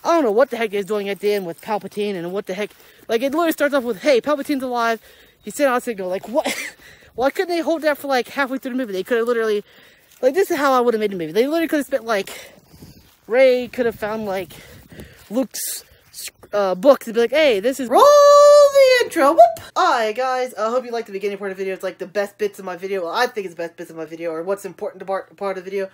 I don't know what the heck he's doing at the end with Palpatine and what the heck. Like, it literally starts off with, hey, Palpatine's alive. He sent out a signal. Like, what? Why couldn't they hold that for, like, halfway through the movie? They could have literally, like, this is how I would have made the movie. They literally could have spent, like, Rey could have found, like, Luke's books and be like, hey, this is... Roll the intro! Whoop! Alright, guys, I hope you liked the beginning part of the video. It's, like, the best bits of my video. Well, I think it's the best bits of my video, or what's important part of the video.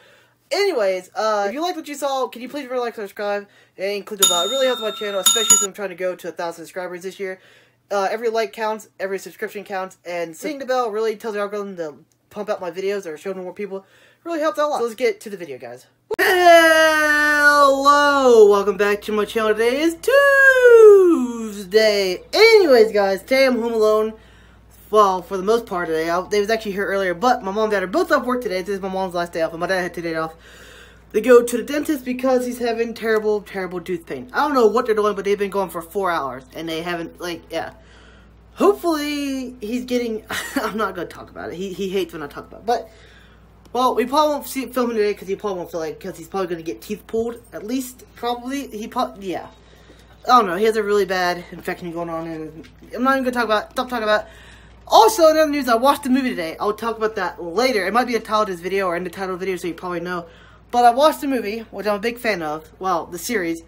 Anyways, if you liked what you saw, can you please really like, subscribe, and click the bell. It really helps my channel, especially since I'm trying to go to 1,000 subscribers this year. Every like counts, every subscription counts, and hitting the bell really tells the algorithm to pump out my videos or show them to more people. It really helps out a lot. So let's get to the video, guys. Hello! Welcome back to my channel. Today is Tuesday. Anyways, guys, today I'm home alone. Well, for the most part today. They was actually here earlier, but my mom and dad are both off work today. This is my mom's last day off, and my dad had today off. They go to the dentist because he's having terrible tooth pain. I don't know what they're doing, but they've been going for 4 hours, and they haven't, like, yeah. Hopefully, he's getting, I'm not going to talk about it. He hates when I talk about it, but, well, we probably won't see it filming today because he probably won't feel like, because he's probably going to get teeth pulled, at least, probably. Yeah. I don't know, he has a really bad infection going on, and I'm not even going to stop talking about it. Also, in other news, I watched the movie today. I'll talk about that later. It might be a title of this video or in the title of the video, so you probably know. But I watched the movie, which I'm a big fan of. Well, the series.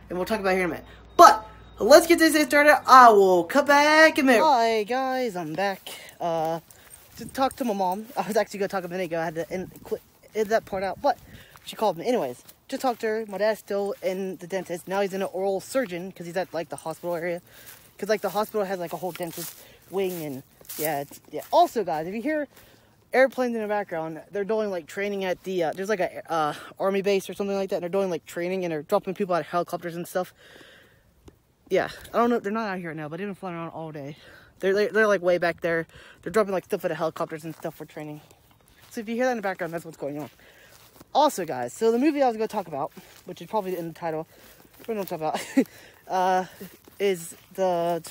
And we'll talk about it here in a minute. But, let's get this day started. I will cut back in a minute. Hi, guys. I'm back. To talk to my mom. I was actually going to talk a minute ago. I had to end that part out. But, she called me. Anyways, just talked to her. My dad's still in the dentist. Now he's in an oral surgeon because he's at, like, the hospital area. Because, like, the hospital has, like, a whole dentist wing and... Yeah, Also, guys, if you hear airplanes in the background, they're doing, like, training at the, there's, like, a army base or something like that, and they're doing, like, training, and they're dropping people out of helicopters and stuff. Yeah, I don't know, they're not out here right now, but they've been flying around all day. They're like, way back there. They're dropping, like, stuff out of helicopters and stuff for training. So if you hear that in the background, that's what's going on. Also, guys, so the movie I was going to talk about, which is probably in the title, we're going to talk about, is the,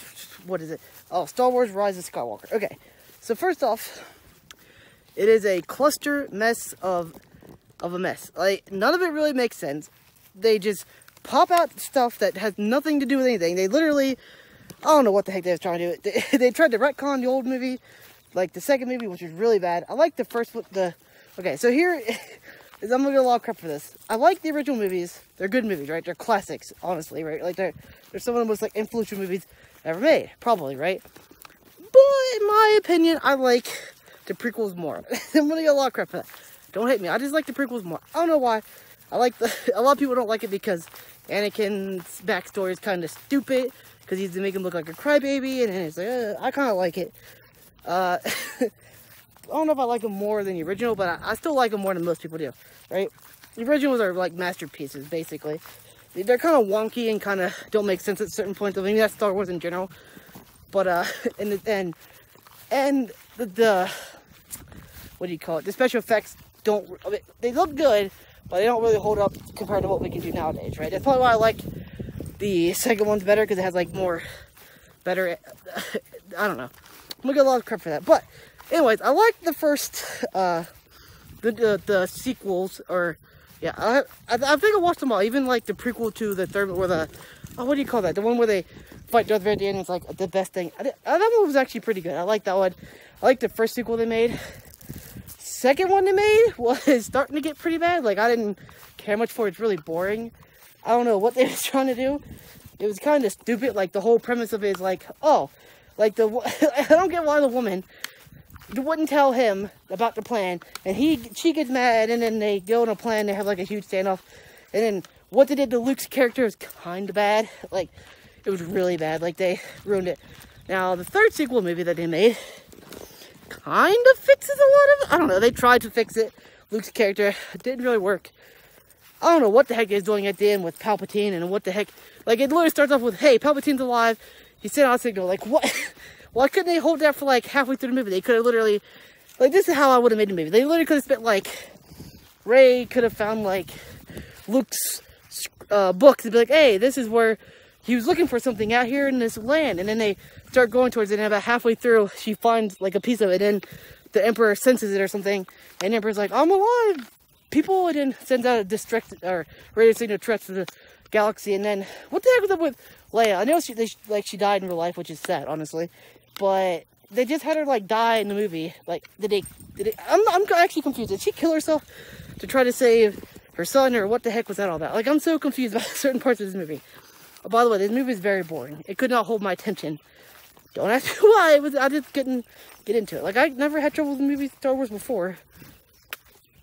what is it? Oh, Star Wars Rise of Skywalker. Okay, so first off, it is a cluster mess of a mess. Like, none of it really makes sense. They just pop out stuff that has nothing to do with anything. They literally, I don't know what the heck they was trying to do. They tried to retcon the old movie, like the second movie, which was really bad. I like the first one, okay, so here is, I'm gonna get a lot of crap for this. I like the original movies. They're good movies, right? They're classics, honestly, right? Like, they're some of the most, like, influential movies ever made, probably, right? But in my opinion, I like the prequels more. I'm gonna get a lot of crap for that. Don't hate me. I just like the prequels more. I don't know why. A lot of people don't like it because Anakin's backstory is kind of stupid because he's to make him look like a crybaby, and it's like, I kind of like it. I don't know if I like them more than the original, but I still like them more than most people do, right? The originals are like masterpieces, basically. They're kind of wonky and kind of don't make sense at certain points. I mean, that's Star Wars in general. But, and the what do you call it? The special effects don't, I mean, they look good, but they don't really hold up compared to what we can do nowadays, right? That's probably why I like the second one's better, because it has, like, better, I don't know. I'm gonna get a lot of crap for that. But, anyways, I like the first, the sequels, or... Yeah, I think I watched them all, even like the prequel to the third, or the, oh, what do you call that? The one where they fight Darth Vader at the end, it's like the best thing. That one was actually pretty good. I like that one. I like the first sequel they made. Second one they made was starting to get pretty bad. Like, I didn't care much for it. It's really boring. I don't know what they was trying to do. It was kind of stupid. Like, the whole premise of it is like, oh, like I don't get why the woman wouldn't tell him about the plan, and she gets mad, and then they go on a plan, they have like a huge standoff, and then what they did to Luke's character is kind of bad. Like, it was really bad. Like, they ruined it. Now, the third sequel movie that they made kind of fixes a lot of it. I don't know, they tried to fix it. Luke's character, it didn't really work. I don't know what the heck he's doing at the end with Palpatine, and what the heck, like, it literally starts off with, hey, Palpatine's alive. He sent out a signal. Like, what? Why couldn't they hold that for, like, halfway through the movie? They could have literally, like, this is how I would have made the movie. They literally could have spent, like, Rey could have found, like, Luke's books and be like, hey, this is where he was looking for something out here in this land. And then they start going towards it, and about halfway through, she finds, like, a piece of it, and the Emperor senses it or something, and the Emperor's like, I'm alive, people, and then sends out a radio signal threats to galaxy. And then, what the heck was up with Leia? I know she died in real life, which is sad, honestly. But they just had her, like, die in the movie. Like, I'm actually confused. Did she kill herself to try to save her son, or what the heck was that all about? Like, I'm so confused about certain parts of this movie. Oh, by the way, this movie is very boring. It could not hold my attention. Don't ask me why. I just couldn't get into it. Like, I never had trouble with movies Star Wars before.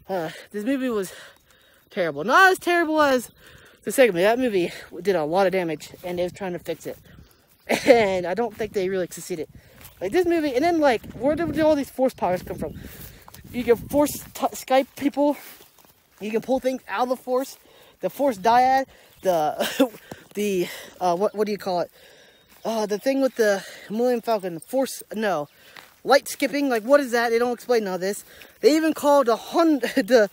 This movie was terrible. Not as terrible as the second movie. That movie did a lot of damage, and they was trying to fix it. And I don't think they really succeeded. Like, this movie, and then, like, where did all these force powers come from? You can force Skype people. You can pull things out of the force dyad, what do you call it? The thing with the Millennium Falcon, light skipping. Like, what is that? They don't explain all this. They even called the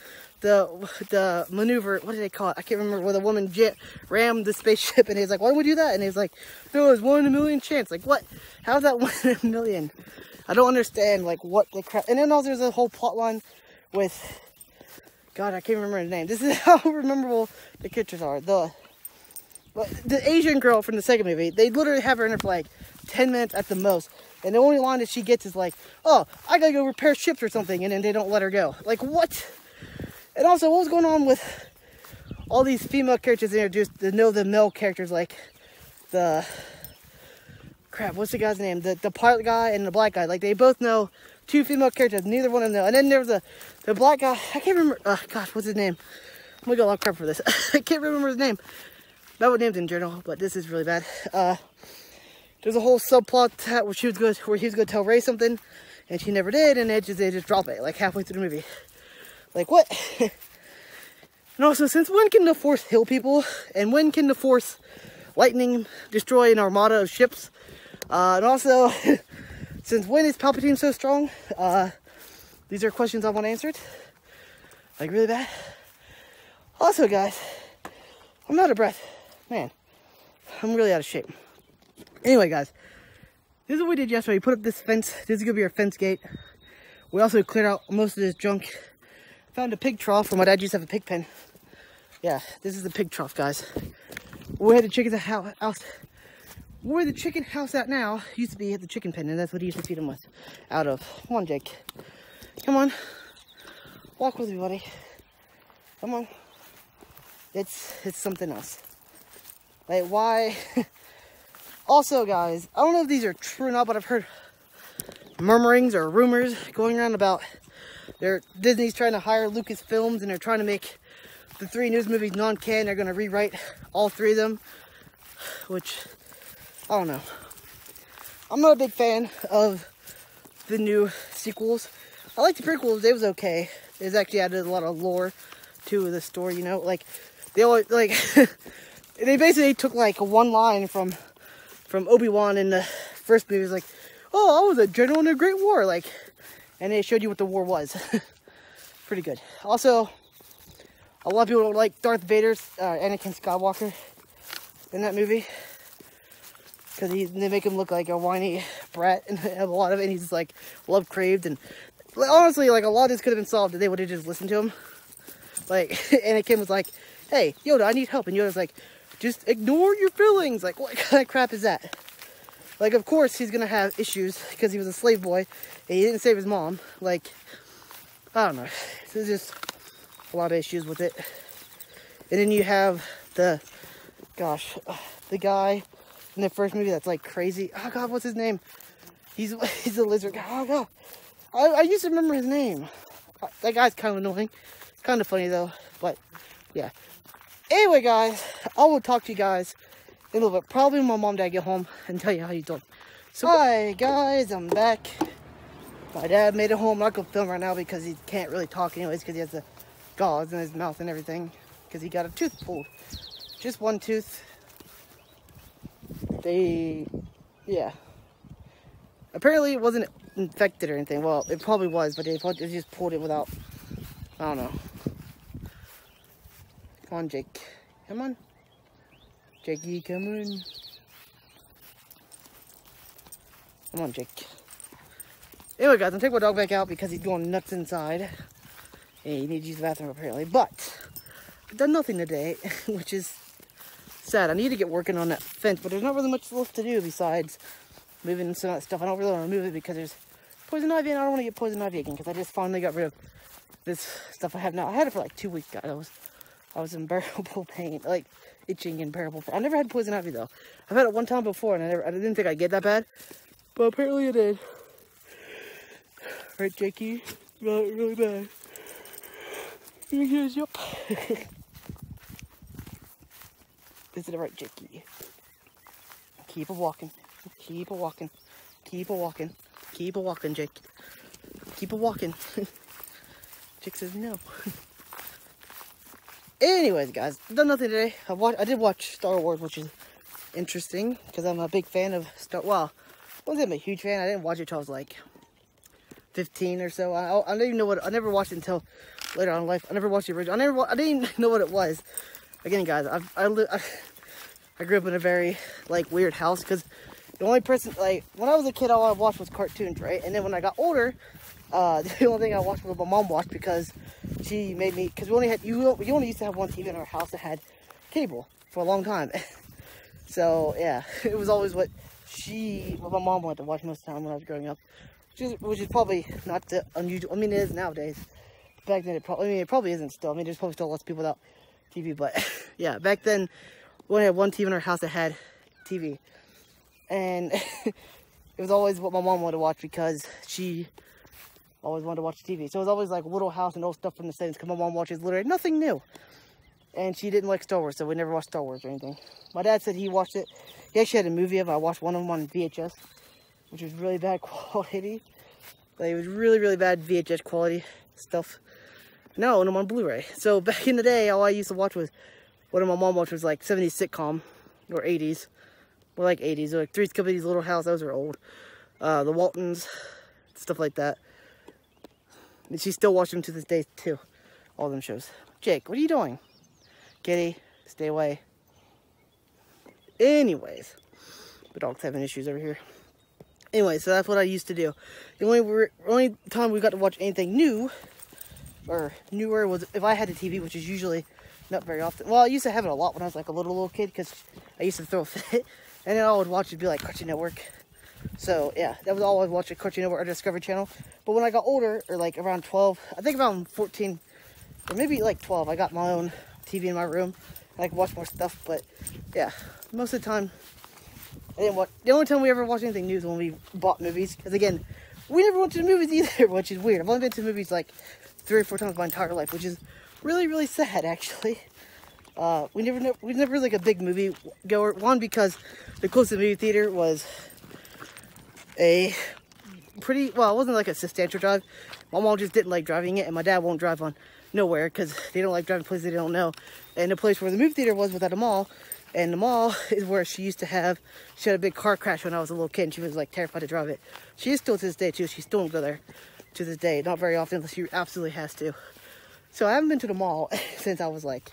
maneuver, what did they call it? I can't remember, where the woman rammed the spaceship, and he was like, why don't we do that? And he was like, no, it's 1 in a million chance. Like, what? How's that 1 in a million? I don't understand, like, what the crap. And then also there's a whole plot line with, God, I can't remember his name. This is how memorable the characters are. The Asian girl from the second movie, they literally have her in her for like 10 minutes at the most. And the only line that she gets is like, oh, I gotta go repair ships or something. And then they don't let her go. Like, what? And also, what was going on with all these female characters introduced to know the male characters, like what's the guy's name? The pilot guy and the black guy. Like, they both know 2 female characters, neither one of them know. And then there was the black guy, I can't remember, gosh, what's his name? I'm gonna get a lot of crap for this. I can't remember his name. I would names in journal, but this is really bad. There's a whole subplot where he was going to tell Rey something, and she never did, and they just drop it, like, halfway through the movie. Like, what? And also, since when can the Force heal people? And when can the Force lightning destroy an armada of ships? And also, since when is Palpatine so strong? These are questions I want answered. Like, really bad. Also, guys, I'm out of breath. Man, I'm really out of shape. Anyway, guys, this is what we did yesterday. We put up this fence. This is going to be our fence gate. We also cleared out most of this junk. Found a pig trough, where my dad used to have a pig pen. Yeah, this is the pig trough, guys. Where the chicken's house. Where the chicken house at now used to be at the chicken pen, and that's what he used to feed them with. Out of. Come on, Jake. Come on. Walk with me, buddy. Come on. It's something else. Like, why? Also, guys, I don't know if these are true or not, but I've heard murmurings or rumors going around about Disney's trying to hire Lucasfilms, and they're trying to make the 3 news movies non-canon. They're going to rewrite all 3 of them, which, I don't know. I'm not a big fan of the new sequels. I like the prequels. It was okay. It actually added a lot of lore to the story, you know, like, they always, like, they basically took, like, one line from Obi-Wan in the first movie. It was like, oh, I was a general in a great war, like, and they showed you what the war was. Pretty good. Also, a lot of people don't like Darth Vader's, Anakin Skywalker in that movie, because they make him look like a whiny brat, and a lot of it, and he's, like, love-craved, and honestly, like, a lot of this could have been solved if they would have just listened to him. Like, Anakin was like, hey, Yoda, I need help. And Yoda's like, just ignore your feelings. Like, what kind of crap is that? Like, of course, he's going to have issues because he was a slave boy and he didn't save his mom. Like, I don't know. There's just a lot of issues with it. And then you have the guy in the first movie that's, like, crazy. Oh, God, what's his name? He's a lizard guy. Oh, God. I used to remember his name. That guy's kind of annoying. Kind of funny, though. But, yeah. Anyway, guys, I will talk to you guys in a little bit. Probably when my mom and dad get home and tell you how you doing. So, hi, guys. I'm back. My dad made it home. I'm not going to film right now because he can't really talk anyways because he has the gauze in his mouth and everything. Because he got a tooth pulled. Just one tooth. Yeah. Apparently, it wasn't infected or anything. Well, it probably was, but they just pulled it without, I don't know. Come on, Jake. Come on. Jakey, come on. Come on, Jake. Anyway, guys, I'm taking my dog back out because he's going nuts inside. And he needs to use the bathroom, apparently. But, I've done nothing today, which is sad. I need to get working on that fence, but there's not really much left to do besides moving some of that stuff. I don't really want to move it because there's poison ivy, and I don't want to get poison ivy again because I just finally got rid of this stuff I have now. I had it for like 2 weeks, guys. I was in bearable pain, like itching and bearable pain. I never had poison ivy though. I've had it one time before, and I didn't think I'd get that bad, but apparently it did. Right, Jakey? Got it really bad. Yep. Is it right, Jakey? Keep a walking. Keep a walking. Keep a walking. Keep a walking, Jake. Keep a walking. Jake says no. Anyways, guys, done nothing today. I did watch Star Wars, which is interesting because I'm a big fan of Star. Well, I wasn't a huge fan. I didn't watch it till I was like 15 or so. I didn't even know what. I never watched it until later on in life. I never watched the original. I didn't even know what it was. Again, guys, I grew up in a very like weird house because the only person, like, when I was a kid, all I watched was cartoons, right? And then when I got older, the only thing I watched was what my mom watched because she made me, because you only used to have one TV in our house that had cable for a long time. So, yeah, it was always what my mom wanted to watch most of the time when I was growing up, which is probably not the unusual. I mean, it is nowadays. Back then, it probably isn't still. I mean, there's probably still lots of people without TV, but yeah, back then, we only had one TV in our house that had TV. And it was always what my mom wanted to watch because she always wanted to watch TV. So it was always like Little House and old stuff from the 70s because my mom watches literally nothing new. And she didn't like Star Wars, so we never watched Star Wars or anything. My dad said he watched it. He actually had a movie of it. I watched one of them on VHS, which was really bad quality. Like, it was really, really bad VHS quality stuff. Now I own them on Blu-ray. So back in the day, all I used to watch was, what my mom watched was like 70s sitcom or 80s. Well, like 80s, like Three's Company's Little House, those are old. The Waltons, stuff like that. And she still watches them to this day, too. All them shows. Jake, what are you doing? Kitty, stay away. Anyways. The dog's having issues over here. Anyway, so that's what I used to do. The only time we got to watch anything new, or newer, was if I had a TV, which is usually not very often. Well, I used to have it a lot when I was like a little kid, because I used to throw a fit. And then all I would watch would be like Cartoon Network. So, yeah, that was all I would watch, at Cartoon Network or Discovery Channel. But when I got older, or like around 12, I think around 14, or maybe like 12, I got my own TV in my room. And I could watch more stuff, but yeah, most of the time, I didn't watch. The only time we ever watched anything new is when we bought movies. Because again, we never went to the movies either, which is weird. I've only been to movies like 3 or 4 times my entire life, which is really, really sad, actually. We never like a big movie goer. One, because the closest movie theater was a pretty, well, it wasn't like a substantial drive. My mom just didn't like driving it, and my dad won't drive on nowhere because they don't like driving places they don't know. And the place where the movie theater was at a mall, and the mall is where she had a big car crash when I was a little kid, and she was like terrified to drive it. She is still to this day too. She still won't go there to this day. Not very often unless she absolutely has to. So I haven't been to the mall since I was like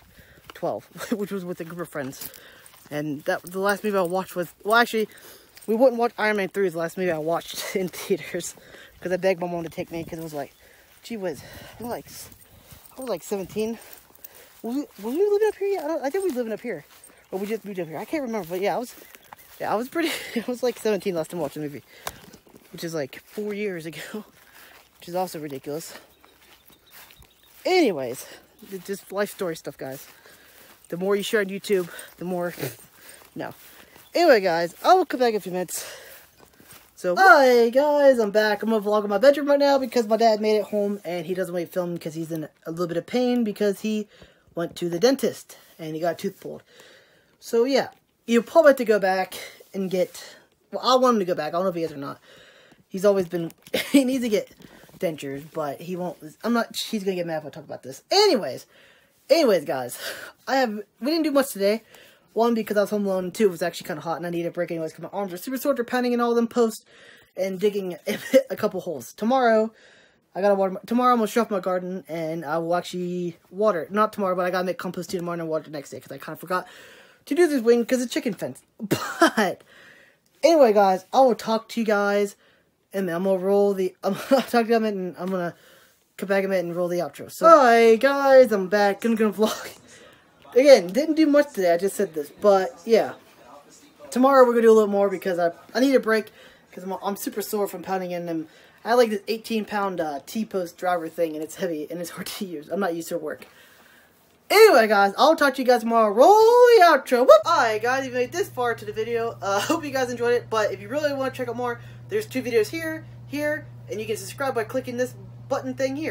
12, which was with a group of friends. And the last movie I watched was, well, actually, we wouldn't watch Iron Man 3 is the last movie I watched in theaters, because I begged my mom to take me, because it was like, gee whiz, I was like 17. Was we living up here yet? I think we was living up here, or we just moved up here. I can't remember, but yeah, I was I was like 17 last time I watched the movie, which is like 4 years ago, which is also ridiculous. Anyways, just life story stuff, guys. The more you share on YouTube, the more... No. Anyway, guys, I will come back in a few minutes. So, hi, guys, I'm back. I'm going to vlog in my bedroom right now because my dad made it home and he doesn't want to film because he's in a little bit of pain because he went to the dentist and he got a tooth pulled. So, yeah, you'll probably have to go back and get... Well, I want him to go back. I don't know if he is or not. He's always been... He needs to get dentures, but he won't... He's going to get mad if I talk about this. Anyways, guys, we didn't do much today. One, because I was home alone, and 2, it was actually kind of hot, and I needed a break anyways, because my arms are super sore after pounding in all them posts, and digging a couple holes. Tomorrow, tomorrow I'm going to show off my garden, and I will actually water it. Not tomorrow, but I got to make compost tea tomorrow and water the next day, because I kind of forgot to do this wing, because of chicken fence. But, anyway, guys, I will talk to you guys, and I'm going to talk to them, and I'm going to come back a minute and roll the outro. So, hi, guys, I'm back. I'm going to vlog. again, didn't do much today. I just said this, but yeah. Tomorrow we're gonna do a little more because I need a break because I'm super sore from pounding in them. I like this 18-pound T-post driver thing, and it's heavy and it's hard to use. I'm not used to work. Anyway, guys, I'll talk to you guys tomorrow. Roll the outro. Whoop! Alright, guys, if you made this far to the video, hope you guys enjoyed it. But if you really want to check out more, there's 2 videos here, and you can subscribe by clicking this button thing here.